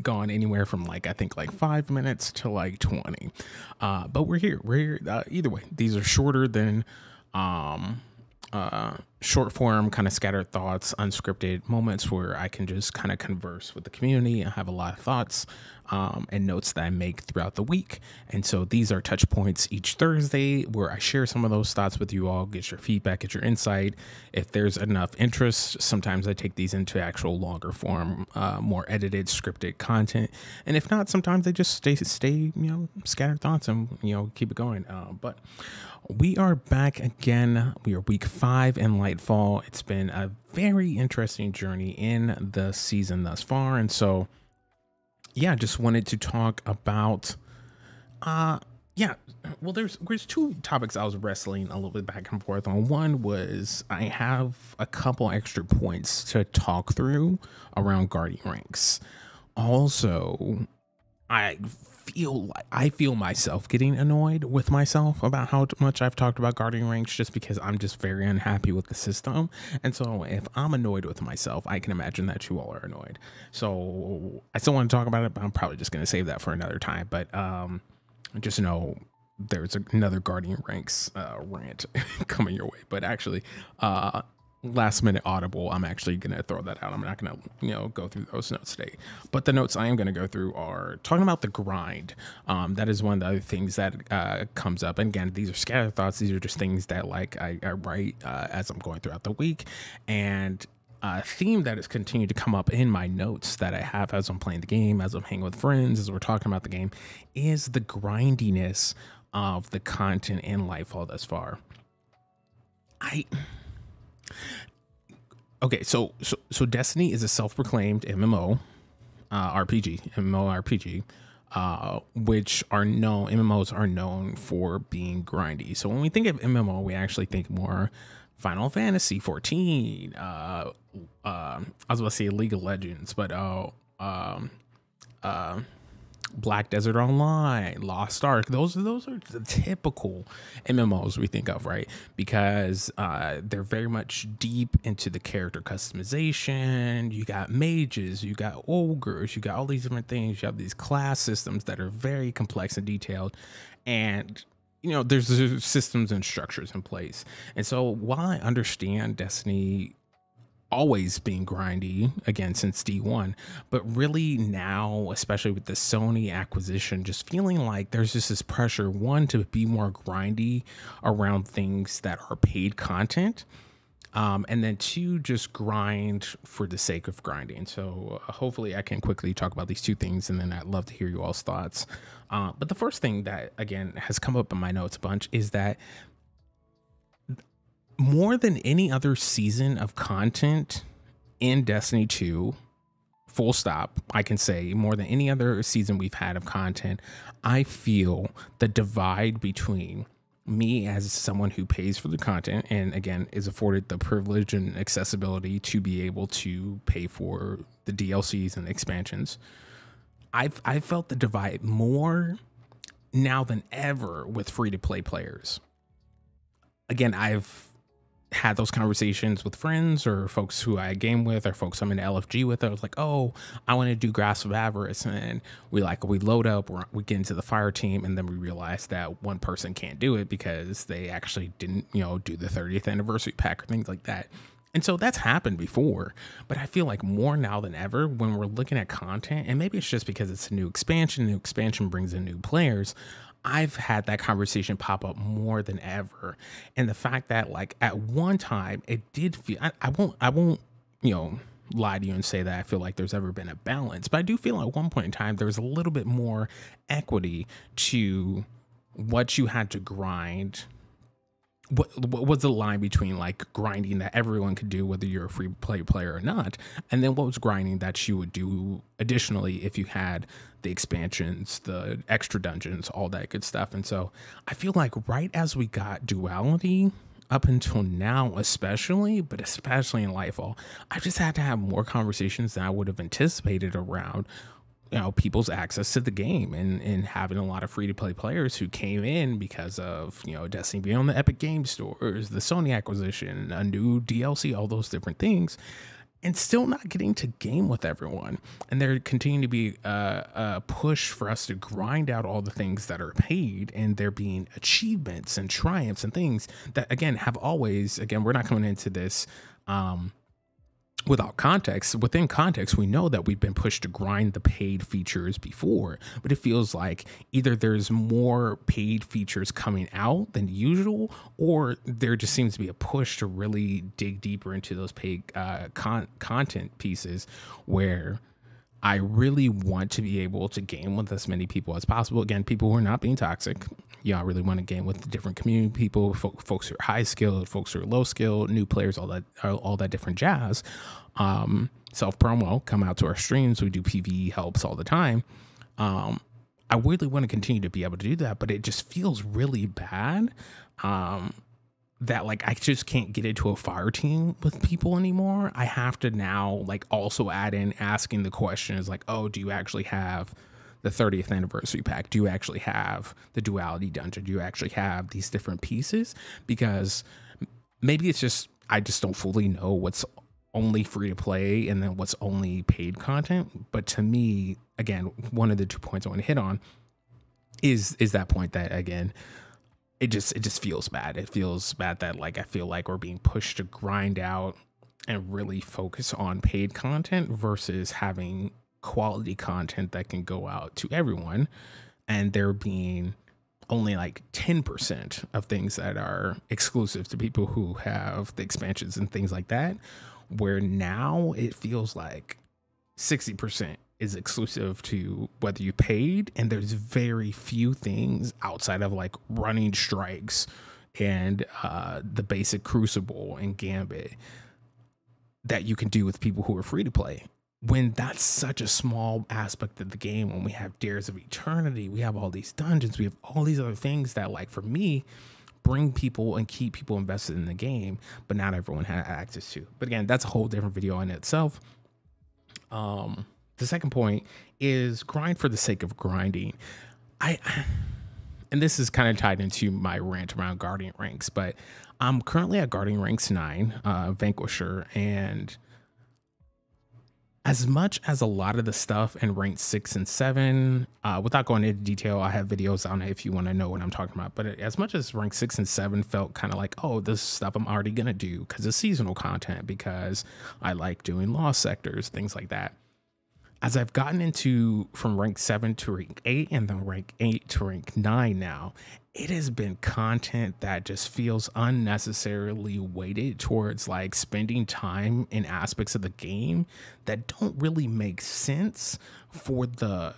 gone anywhere from like, I think like 5 minutes to like 20. But we're here. Either way, these are shorter than um, short form, kind of scattered thoughts, unscripted moments where I can just kind of converse with the community. I have a lot of thoughts and notes that I make throughout the week. And so these are touch points each Thursday where I share some of those thoughts with you all, get your feedback, get your insight. If there's enough interest, sometimes I take these into actual longer form, more edited, scripted content. And if not, sometimes they just stay, scattered thoughts and, keep it going. But we are back again. We are week 5 in Lightfall. It's been a very interesting journey in the season thus far. And so, yeah, just wanted to talk about, well, there's two topics I was wrestling a little bit back and forth on. One was I have a couple extra points to talk through around guardian ranks. Also, I feel myself getting annoyed with myself about how much I've talked about guarding ranks, just because I'm just very unhappy with the system. And so if I'm annoyed with myself, I can imagine that you all are annoyed. So I still want to talk about it, but I'm probably just going to save that for another time. But just know there's another guardian ranks rant coming your way. But actually, last minute audible, I'm actually going to throw that out. I'm not going to go through those notes today, but the notes I am going to go through are talking about the grind. That is one of the other things that comes up, and again, these are scattered thoughts. These are just things that like I write as I'm going throughout the week. And a theme that has continued to come up in my notes that I have as I'm playing the game, as I'm hanging with friends, as we're talking about the game, is the grindiness of the content in Lightfall thus far. Okay, so Destiny is a self-proclaimed MMO RPG, which MMOs are known for being grindy. So when we think of MMO, we actually think more Final Fantasy 14. I was about to say League of Legends, but Black Desert Online, Lost Ark. Those are the typical MMOs we think of, right? Because they're very much deep into the character customization. You got mages, you got ogres, you got all these different things. You have these class systems that are very complex and detailed, and there's systems and structures in place. And so while I understand Destiny always being grindy, again, since D1, but really now, especially with the Sony acquisition, just feeling like there's just this pressure, one, to be more grindy around things that are paid content, and then two, just grind for the sake of grinding. So hopefully I can quickly talk about these two things, and then I'd love to hear you all's thoughts. But the first thing that, again, has come up in my notes a bunch is that more than any other season of content in Destiny 2, full stop, I can say more than any other season we've had of content, I feel the divide between me as someone who pays for the content and, again, is afforded the privilege and accessibility to be able to pay for the DLCs and expansions. I've felt the divide more now than ever with free-to-play players. Again, I've had those conversations with friends or folks who I game with or folks I'm in LFG with. I was like, oh, I want to do Grasp of Avarice. And we load up, we get into the fire team, and then we realize that one person can't do it because they actually didn't, do the 30th anniversary pack or things like that. And so that's happened before, but I feel like more now than ever when we're looking at content, and maybe it's just because it's a new expansion brings in new players. I've had that conversation pop up more than ever. And the fact that, like, at one time it did feel, I won't, lie to you and say that I feel like there's ever been a balance, but I do feel at one point in time there was a little bit more equity to what you had to grind. What was the line between like grinding that everyone could do, whether you're a free play player or not, and then what was grinding that you would do additionally if you had the expansions, the extra dungeons, all that good stuff. And so I feel like right as we got duality up until now, especially in Lightfall, I've just had to have more conversations than I would have anticipated around people's access to the game and having a lot of free-to-play players who came in because of, Destiny being on the Epic Game Stores, the Sony acquisition, a new DLC, all those different things. and still not getting to game with everyone. And there continue to be a push for us to grind out all the things that are paid, and there being achievements and triumphs and things that, again, have always, again, we're not coming into this without context. Within context, we know that we've been pushed to grind the paid features before, but it feels like either there's more paid features coming out than usual, or there just seems to be a push to really dig deeper into those paid content pieces, where I really want to be able to game with as many people as possible. Again, people who are not being toxic. Yeah, I really want to game with the different community people, folks who are high skilled, folks who are low skilled, new players, all that different jazz. Self promo, come out to our streams. We do PvE helps all the time. I really want to continue to be able to do that, but it just feels really bad. That like I just can't get into a fire team with people anymore. I have to now like also add in asking the questions like, oh, do you actually have the 30th anniversary pack? Do you actually have the duality dungeon? Do you actually have these different pieces? Because maybe it's just I just don't fully know what's only free to play and then what's only paid content. But to me, again, one of the 2 points I want to hit on is that point that, again, it just feels bad. It feels bad that like I feel like we're being pushed to grind out and really focus on paid content versus having quality content that can go out to everyone, and there being only like 10% of things that are exclusive to people who have the expansions and things like that, where now it feels like 60% is exclusive to whether you paid, and there's very few things outside of like running strikes and the basic Crucible and Gambit that you can do with people who are free to play, when that's such a small aspect of the game. When we have Dares of Eternity, we have all these dungeons, we have all these other things that, like, for me, bring people and keep people invested in the game, but not everyone has access to. But again, that's a whole different video in itself. The second point is grind for the sake of grinding. And this is kind of tied into my rant around Guardian ranks, but I'm currently at Guardian ranks 9, Vanquisher, and as much as a lot of the stuff in rank 6 and 7, without going into detail, I have videos on it if you want to know what I'm talking about. But as much as rank 6 and 7 felt kind of like, oh, this stuff I'm already going to do because it's seasonal content, because I like doing lost sectors, things like that. As I've gotten into from rank 7 to rank 8 and then rank 8 to rank 9 now, it has been content that just feels unnecessarily weighted towards like spending time in aspects of the game that don't really make sense for the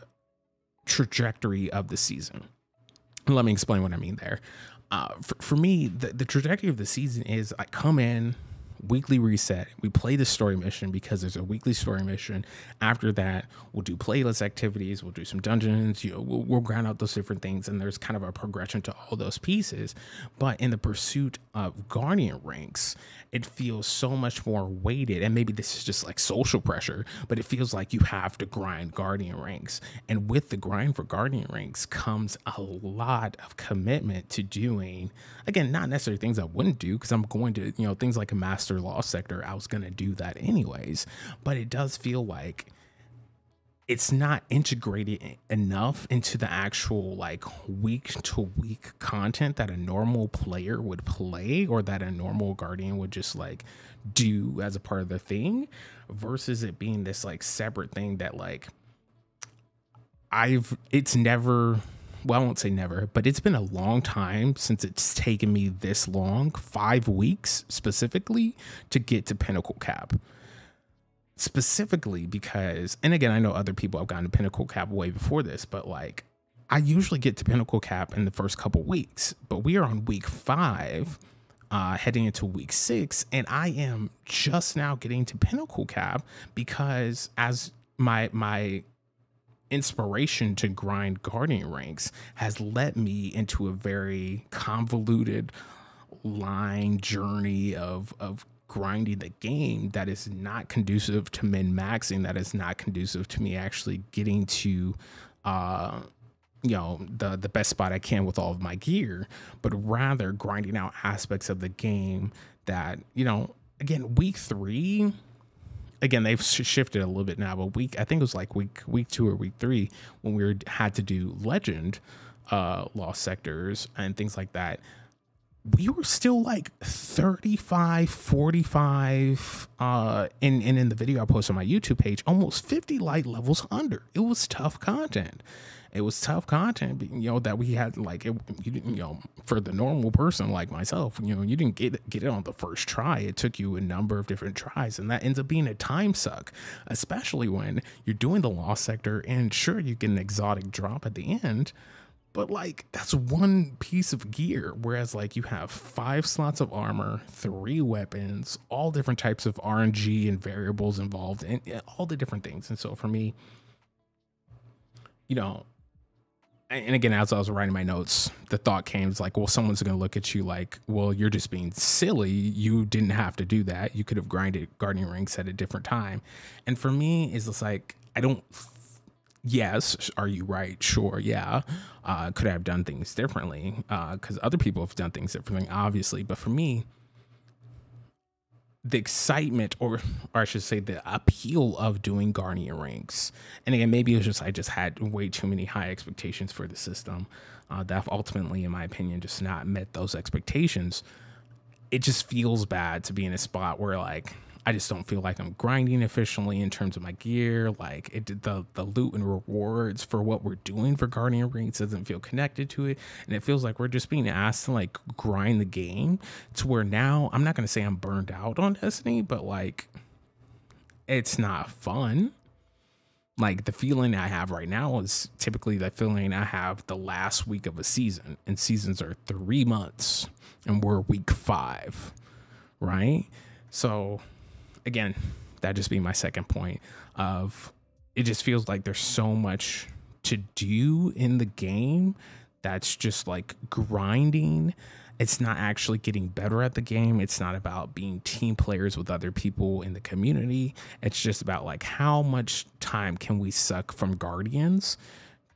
trajectory of the season. Let me explain what I mean there. For me, the trajectory of the season is I come in, weekly reset, we play the story mission because there's a weekly story mission. After that, we'll do playlist activities, we'll do some dungeons, we'll grind out those different things, and there's kind of a progression to all those pieces. But in the pursuit of Guardian ranks, it feels so much more weighted, and maybe this is just like social pressure, but it feels like you have to grind Guardian ranks. And with the grind for Guardian ranks comes a lot of commitment to doing, again, not necessarily things I wouldn't do, because I'm going to, things like a Master Lost sector, I was going to do that anyways, but it does feel like it's not integrated enough into the actual like week to week content that a normal player would play, or that a normal Guardian would just like do as a part of the thing, versus it being this like separate thing that like it's never, well, I won't say never, but it's been a long time since it's taken me this long, 5 weeks specifically, to get to Pinnacle Cap. Specifically because, and again, I know other people have gotten to Pinnacle Cap way before this, but like I usually get to Pinnacle Cap in the first couple weeks, but we are on week 5, heading into week 6, and I am just now getting to Pinnacle Cap because as my inspiration to grind Guardian ranks has led me into a very convoluted line journey of grinding the game that is not conducive to min-maxing, that is not conducive to me actually getting to the best spot I can with all of my gear, but rather grinding out aspects of the game that, again, week 3, again, they've shifted a little bit now, but I think it was like week 2 or week 3 when had to do legend lost sectors and things like that. We were still like 35, 45, and in the video I posted on my YouTube page, almost 50 light levels under. It was tough content. It was tough content, you know, that we had like, you know, for the normal person like myself, you know, you didn't get it on the first try. It took you a number of different tries, and that ends up being a time suck, especially when you're doing the lost sector and sure, you get an exotic drop at the end, but like that's one piece of gear. Whereas like you have 5 slots of armor, 3 weapons, all different types of RNG and variables involved, and all the different things. And so for me, you know, and again, as I was writing my notes, the thought came, it's like, well, someone's going to look at you like, well, you're just being silly. You didn't have to do that. You could have grinded guardian ranks at a different time. And for me, it's just like, I don't, yes, are you right? Sure, yeah. Could I have done things differently? Because other people have done things differently, obviously. But for me, the excitement, or I should say the appeal of doing guardian ranks, and again, maybe it was just I just had way too many high expectations for the system that ultimately, in my opinion, just not met those expectations. It just feels bad to be in a spot where like I just don't feel like I'm grinding efficiently in terms of my gear. Like the loot and rewards for what we're doing for guardian ranks doesn't feel connected to it. And it feels like we're just being asked to like grind the game to where now I'm not going to say I'm burned out on Destiny, but like it's not fun. Like the feeling I have right now is typically the feeling I have the last week of a season, and seasons are 3 months and we're week 5, right? So again, that just be my second point of it just feels like there's so much to do in the game that's just like grinding. It's not actually getting better at the game. It's not about being team players with other people in the community. It's just about like how much time can we suck from Guardians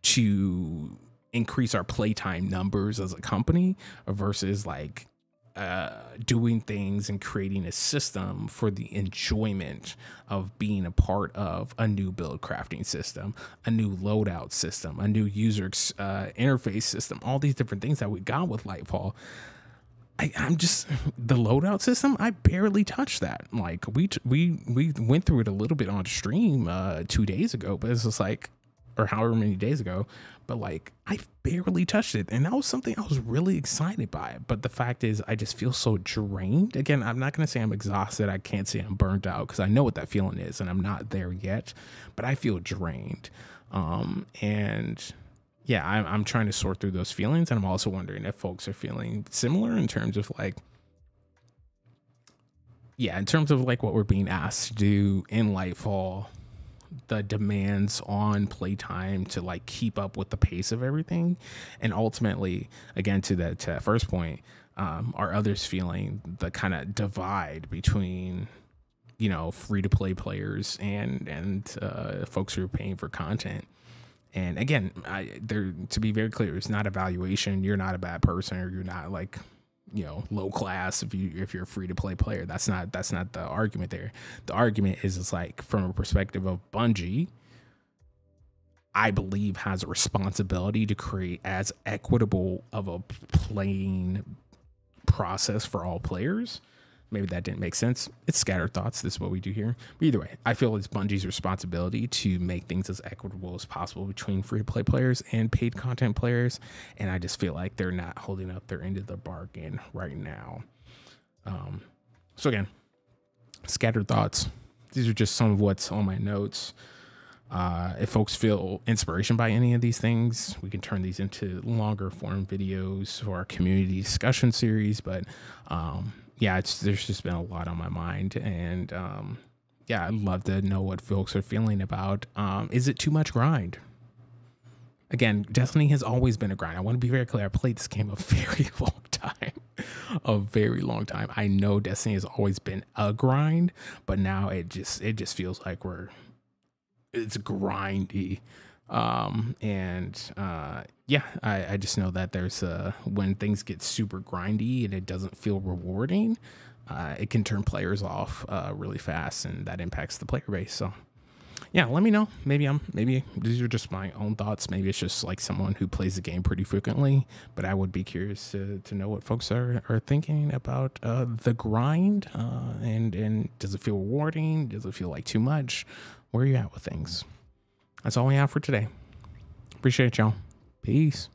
to increase our playtime numbers as a company versus like doing things and creating a system for the enjoyment of being a part of a new build crafting system, a new loadout system, a new user interface system, all these different things that we got with Lightfall. I'm just, the loadout system, I barely touched that. Like we went through it a little bit on stream 2 days ago, but it's just like, or however many days ago, but like I barely touched it, and that was something I was really excited by. But the fact is, I just feel so drained. Again, I'm not going to say I'm exhausted. I can't say I'm burnt out because I know what that feeling is, and I'm not there yet. But I feel drained, and yeah, I'm trying to sort through those feelings, and I'm also wondering if folks are feeling similar in terms of like, yeah, in terms of like what we're being asked to do in Lightfall. The demands on playtime to like keep up with the pace of everything, and ultimately, again, to that first point, are others feeling the kind of divide between, you know, free to play players and folks who are paying for content. And again, to be very clear, it's not a valuation. You're not a bad person, or you're not like, you know, low class if you're a free to play player. That's not the argument there. The argument is it's like from a perspective of Bungie, I believe has a responsibility to create as equitable of a playing process for all players. Maybe that didn't make sense. It's scattered thoughts. This is what we do here. But either way, I feel it's Bungie's responsibility to make things as equitable as possible between free-to-play players and paid content players. And I just feel like they're not holding up their end of the bargain right now. So again, scattered thoughts. These are just some of what's on my notes. If folks feel inspiration by any of these things, we can turn these into longer form videos for our community discussion series. But yeah, there's just been a lot on my mind, and yeah, I'd love to know what folks are feeling about. Is it too much grind? Again, Destiny has always been a grind. I want to be very clear. I played this game a very long time, a very long time. I know Destiny has always been a grind, but now it just feels like it's grindy. Yeah, I just know that there's when things get super grindy and it doesn't feel rewarding, it can turn players off really fast, and that impacts the player base. So yeah, let me know. Maybe these are just my own thoughts. Maybe it's just like someone who plays the game pretty frequently, but I would be curious to know what folks are thinking about the grind. And does it feel rewarding? Does it feel like too much? Where are you at with things? That's all we have for today. Appreciate y'all. Peace.